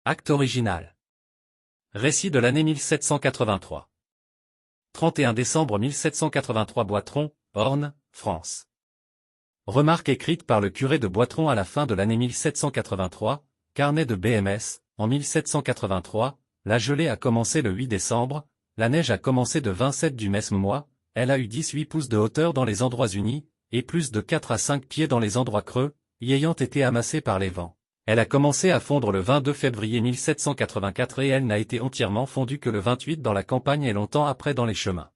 Acte original. Récit de l'année 1783. 31 décembre 1783 Boitron, Orne, France. Remarque écrite par le curé de Boitron à la fin de l'année 1783, carnet de BMS, en 1783, la gelée a commencé le 8 décembre, la neige a commencé de 27 du même mois, elle a eu 18 pouces de hauteur dans les endroits unis, et plus de 4 à 5 pieds dans les endroits creux, y ayant été amassée par les vents. Elle a commencé à fondre le 22 février 1784 et elle n'a été entièrement fondue que le 28 dans la campagne et longtemps après dans les chemins.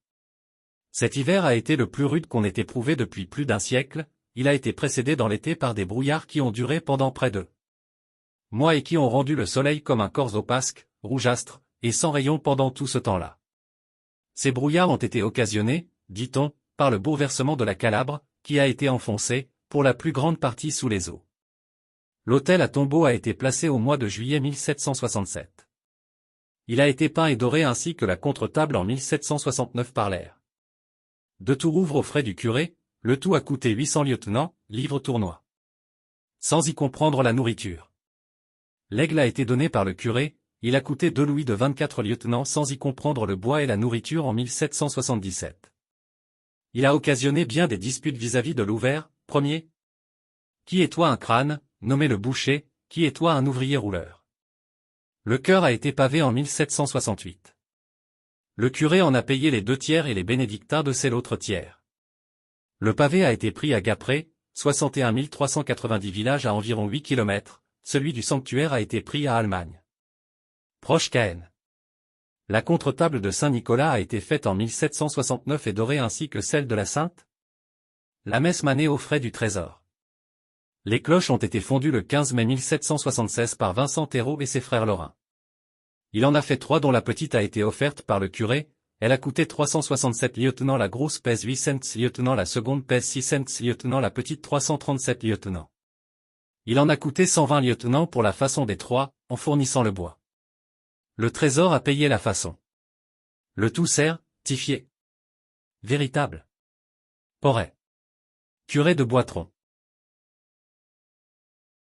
Cet hiver a été le plus rude qu'on ait éprouvé depuis plus d'un siècle, il a été précédé dans l'été par des brouillards qui ont duré pendant près de mois et qui ont rendu le soleil comme un corps opasque, rougeâtre, et sans rayon pendant tout ce temps-là. Ces brouillards ont été occasionnés, dit-on, par le bouleversement de la Calabre, qui a été enfoncé, pour la plus grande partie sous les eaux. L'hôtel à tombeau a été placé au mois de juillet 1767. Il a été peint et doré ainsi que la contre-table en 1769 par l'air. De tout rouvre aux frais du curé, le tout a coûté 800 lieutenants, livres tournois. Sans y comprendre la nourriture. L'aigle a été donné par le curé, il a coûté 2 louis de 24 lieutenants sans y comprendre le bois et la nourriture en 1777. Il a occasionné bien des disputes vis-à-vis de l'ouvert, premier. Qui est toi un crâne, nommé le boucher, qui est toi un ouvrier rouleur. Le chœur a été pavé en 1768. Le curé en a payé les 2 tiers et les bénédictins de c'est l'autre tiers. Le pavé a été pris à Gapré, 61 390 villages à environ 8 km, celui du sanctuaire a été pris à Allemagne. Proche Caen. La contre-table de Saint-Nicolas a été faite en 1769 et dorée ainsi que celle de la Sainte. La messe manée aux frais du trésor. Les cloches ont été fondues le 15 mai 1776 par Vincent Thérault et ses frères lorrains. Il en a fait 3 dont la petite a été offerte par le curé, elle a coûté 367 lieutenants, la grosse pèse 8 cents lieutenants, la seconde pèse 6 cents lieutenants, la petite 337 lieutenants. Il en a coûté 120 lieutenants pour la façon des 3, en fournissant le bois. Le trésor a payé la façon. Le tout certifié. Véritable. Porret. Curé de Boitron.